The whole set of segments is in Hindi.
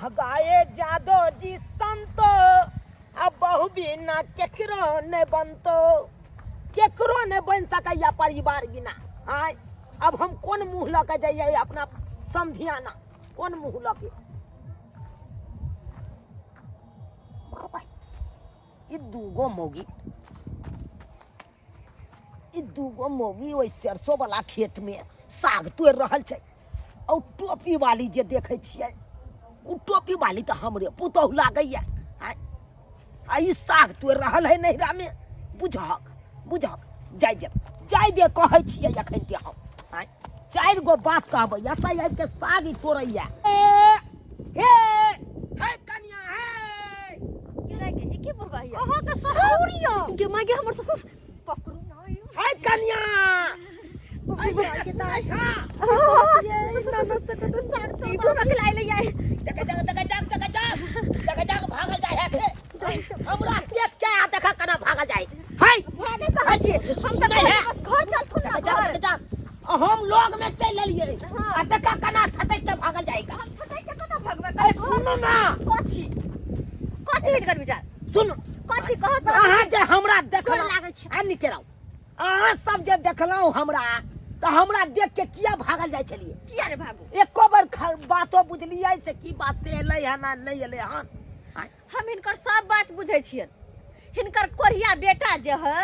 गाए जादो जी संतो अब बहु बिना केकरो ने बनतो केकरो ने बन सकैया परिवार बिना। आय अब हम कौन मुंह ल के जाइए अपना समझियाना कौन मुंह ल के ई दूगो मौगी ओइ सरसों वाला खेत में साग तोड़ रहल छै और टोपी वाली जे देखे छियै उ टोपी वाली तो हमरे पुतौह लागैया। आ ई साग तोड़ रहल है नैहरा में बुझक जाय दे कहै छियै एखन ते हम। चारि गो बात कहबै एतै आबि के साग तोड़ैया। हे कन्या हे के बुरबाहिया अहाँ के ससुरिया के मागे हमर ससुर पकड़ू ना हे कन्या भैया के दाई अच्छा ये ननद से कत साग तो ई बुरबा के लाइले जाए जग भाग जाए है से हमरा देख के आ देखा कना भाग जाए है भागे कहां छी हम त घर चल खुना हम लोग में चल लेलिए आ देखा कना छटक के भाग जाएगा। हम छटक के कत भगवा सुनो ना कथी कर विचार सुन कथी कहत अहाँ जे हमरा देखल लागे छै आ निकराउ अहाँ सब जे देखलौ हमरा तो हमरा देख के किया भागल जाय छलिए किया रे भागू एको बार बातो बुझलियै से की बात से एलै है ना नहीं एलै हन। हम इनकर सब बात बुझै छियन। हिनकर कोरिया बेटा जे है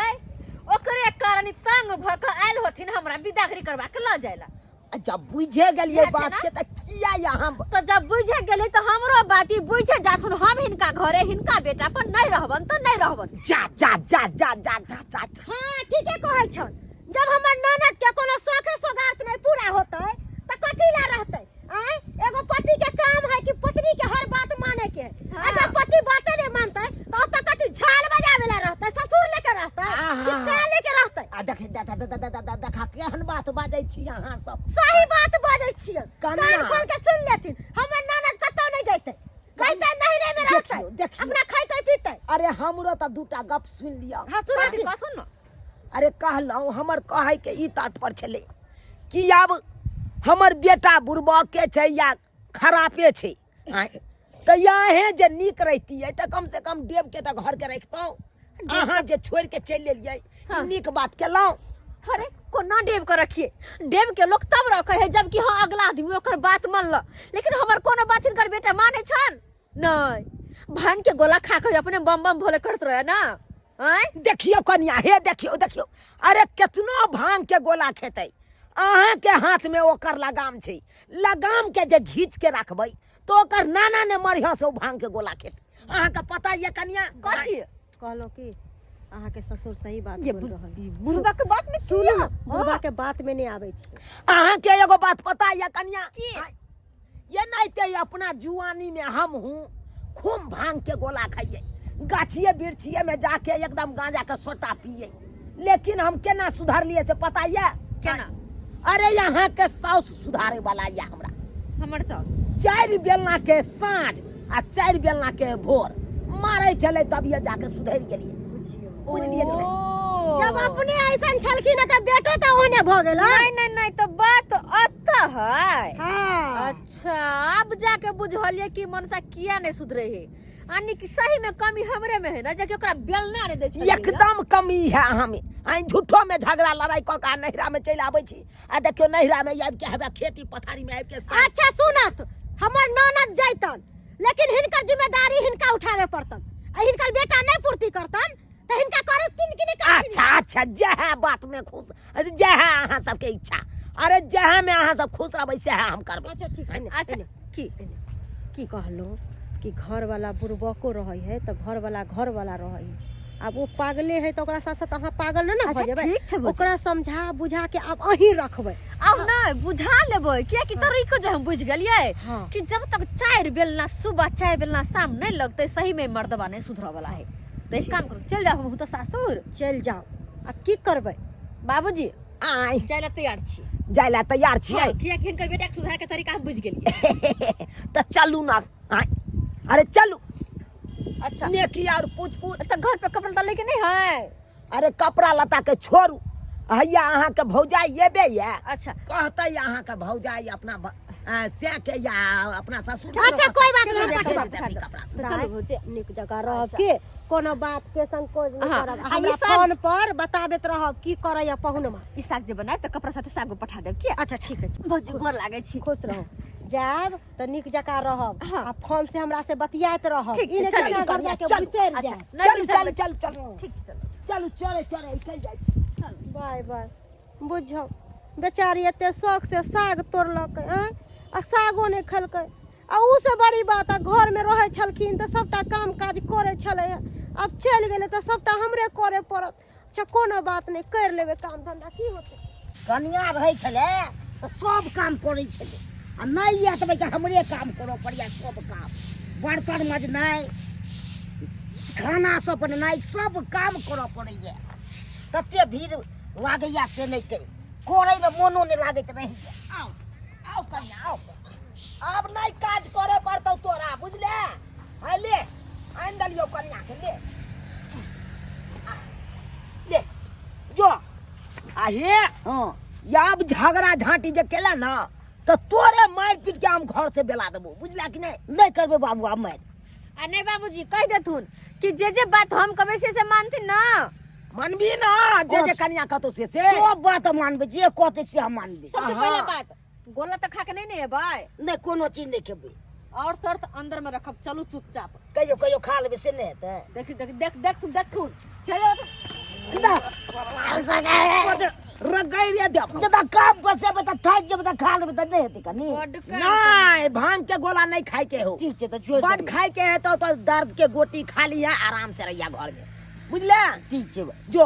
ओकरे कारण तंग भ के आइल होथिन हमरा विदागरी करबा के ल जायला। जब बुझे गेलिए बात के त किया यहाँ तो जब बुझे गेली तो हमरो बात बुझे जाथुन हम हिनका घरे हिनका बेटा पर नहीं रहबन तो नहीं रहबन। जा हां ठीके कहै छन। जब हमर ननद के कोनो शौखे सौगात नहीं पूरा होतै त कथि ला रहतै। आय एगो पति के काम है कि पत्नी के हर बात माने के। अगर पति बाते नहीं मानतै तो त कथि झाल बजावेला रहतै ससुर लेके रहतै किसका लेके रहतै। आ देख देखा केहन बात बाजै छी अहाँ सब। सही बात बाजै छियै कान कन्या। खोल के सुन लेथिन। हमर ननद कतौ नहीं जैतै कहतै नहीं रे में रहतै देखियो। अपना खैतै पीतै। अरे हमरो त दूटा गप सुन लिया। हां सुन न। अरे कहलौ हमर कहै के ई तात्पर्य छलै कि अब हमर बेटा बुरबा के छै या खरापे छै। त यहे जे नीक रहतियै त कम से कम देव के त घर के रखतौ। अहाँ जे छोड़ के चल लेलियै नीक बात केलौ। अरे कोना डेव के रखिए डेव के लोग तब रखे है जबकि हाँ अगला आदमी ओकर बात मानल। लेकिन हमर कोनो बात इनकर बेटा माने छन नहीं। भांग के गोला खा के अपने बम बम भोले करत रहे ना। देखियो कन्या हे देखियो अरे कितना भांग के गोला खेतै अहाँ के हाथ में ओकर लगाम छै। लगाम के जे घींच के रखबै तो ओकर नाना ने मरिया से भांग के गोला खेतै। अहाँ के पता ये कन्या कथी कहलो कि अहाँ के ससुर सही बात ये बोल रहल। बुढ़बा के बात में सुनो ना बुढ़बा के बात में नहीं आबै छै। अहाँ के एगो बात पता ये कन्या की? ये नहीं ते अपना जुआनी में हम हूँ खूब भांग के गोला खाइए गाछिए बिरछिए में जाके एकदम गांजा का सोटा पिए। लेकिन हम केना सुधार लिए से पता ये केना? अरे यहाँ के साउस सुधारे वाला ये हमरा। हमर साउस 4 बेलना के साँझ आ 4 बेलना के भोर मारे चले तब ये जाके सुधर गेलिए। बुझलिए कि नहीं? जब अपने ऐसन छलखिन त बेटो त ओने भ गेल। नहीं तो बात अत्ता है। हां अच्छा अब जाके बुझलिए कि मनसा किया नहीं सुधरे है। यानी कि सही में कमी हमरे में है ना जे ओकरा बेलना नहीं दै छै। एकदम कमी है हमें। आई झूठो में झगड़ा लड़ाई क के नैहरा में चल आबै छी आ देखियो नैहरा में आबि के हवे खेती पथारी में आबि के अच्छा सुनत हमर ननद जैतन लेकिन हिनकर जिम्मेदारी हिनका उठावे पड़तन। आ हिनकर बेटा नहीं पूर्ति करतन त हिनका करे तीन कि नहीं। अच्छा जहाँ बात में खुश जहाँ अहाँ सबके इच्छा। अरे जहाँ में अहाँ सब खुश रहबै से हम करबै। अच्छा ठीक है। अच्छा की कहलो कि घर वाला बुरबको रहै है तो घर वाला रहै है। अब वो पागले है तो ओकरा साथ साथ अहाँ पागल न अच्छा, भ जेबै। ठीक छै, बुझ- ओकरा समझा बुझा के अब अहीं रखबै। अब नहीं बुझा लेबै किया कि तरीको जो हम बुझ गेलिए हाँ। कि जब तक 4 बेलना सुबह 4 बेलना शाम नहीं लगते सही में मर्दबा नहीं सुधर वाला है। तो एक काम करो चल जाओ हम तो सासुर चल जाओ अब की करबै। बाबूजी आई जाय ला तैयार छी। जाय ला तैयार छियै। किया कि हिनकर बेटा के सुधार के तरीका हम बुझ गेलिए। तो चलू ना। अरे चलू अच्छा नेकी और पूछ तो घर पे कपड़ा लत्ता लेके नहीं है। अरे कपड़ा लता के छोड़ू हैया अहाँ के भौजाई एबे ये अच्छा कहते अहाँ के भौजाई अपना से के या अपना ससुर अच्छा कोई बात नहीं, नहीं हम कपड़ा से चलो भौजी नीक जगह रहब के कोनो बात के संकोच नहीं हाँ, करब आ हमरा ई सब- फोन पर बताबैत रहब की करैया पहुनमा। ई साग जे बनाए त कपड़ा साथे साग पठा देब के अच्छा ठीक है भौजी गोर लागै छी खुश रहो जाब त नीक जगह रहब हाँ। आ फोन से हमरा से बतियात रहब ठीक छै, ई नहीं चलू, चल घर जाके चलू, बिसर अच्छा, जाए। नहीं चल बिसरबै। चल चल चल ठीक छै, चलू चलू चले चले चल जाइ छी बाय बाय बुझौ बेचारी एते शौक से साग तोड़लकै आ सागो नहीं खेलकै आ ऊ से बड़ी बात आ घर में रहे छलखिन त सबटा काम काज करे छले अब चल गेले त सबटा हमरे करे पड़त। अच्छा कोनो बात नहीं कर लेबे काम धंधा की होते। कनिया रहै छलै तऽ सब काम करै छलै आ नहि ये तऽ हमरे काम करऽ पड़ैया सब काम बर्तन मजनाइ खाना सब बनेनाइ सब काम करऽ पड़ैया कते भीड़ लागैया से नहि कहि करैमे मोनो नहि लागैत रहै छै आउ आउ कनिया आउ आब नहि काज करे पड़तौ तोरा बुझले है ले आनि देलियौ कनियाके ले ले जो आहे हाँ याब झगड़ा झाँटी जे केला ना तो तोरे मार पीट के हम घर से बेला देबो बुझला कि नहीं करबे बाबू अब मार आ नहीं बाबूजी कह देथुन कि जे बात हम कहबै से मानथिन ना। मानबी ना जे कन्या कहतो से सब बात मानबे जे कहते से हम मानबे सबसे पहले बात गोला त खा के नहीं एबै नहीं कोनो चीज नहीं खेबे और शर्त अंदर में रखब चलू चुपचाप कहियो कहियो खा लेबे से नहीं हेतै देख देख देख देख देखथुन चलो रगैरिया दे जब काम बसेबे त थाक जेबे त खा लेबे त नहीं हेतै कनी बड्ड काम नहीं भांग के गोला नहीं खाए के हो ठीक छै त छोड़ बड खाए के है तो दर्द के गोटी खा लिया आराम से रहिया घर में बुझले ठीक छै जो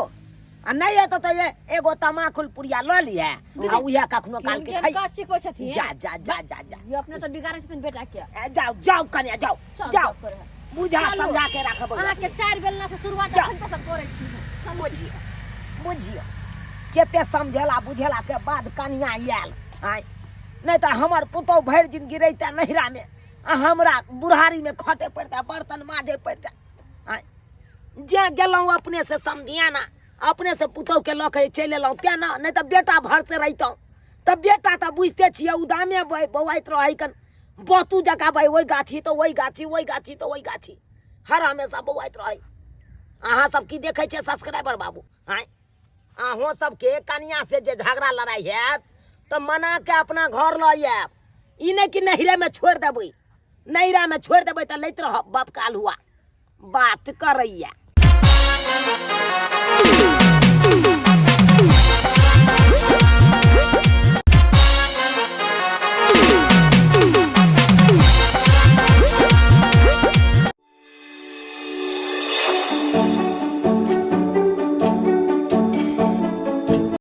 आ नहीं है तो ये एगो तमाकुल पुड़िया ल लिया आ उहे कखनो काल के खाई का सिखै छथिन जा जा जा जा जा ये अपने तो बिगाड़ै छथिन बेटा के जाओ जाओ कन्या जाओ चल, जाओ चल करे। बुझा चलू। समझा के रखब अहाँ के 4 बेलना से शुरुआत जा। एखन तक करै छी बुझियो बुझियो केते समझेला बुझेला के बाद कन्या आयल आय नहीं तो हमर पुतौ भरि जिंदगी रहिता नहिरा में आ हमरा बुढ़ारी में खटे पड़ता बर्तन माजे पड़ता आय जे गेलौं अपने से समझियाना अपने से पुतौ के लऽ के चलि एलौं क्या ना नहीं तो बेटा भर से रहितौ तब बेटा तो बुझते छियै उदामे बौआइत रहै कन बतू जका भाई वही गाछी तो वही गाछी वही गाछी तो वही गाछी हर हमेशा बौआइत रहै अहाँ सब की देखै छियै सब्सक्राइबर बाबू आय अहों सबके कनिया से जे झगड़ा लड़ाई हैत तो मना के अपना घर लऽ आयब ई नहीं कि नहिरे में छोड़ देबै नहिरा में छोड़ देबै तो लैत रहब बाप काल हुआ बात करैया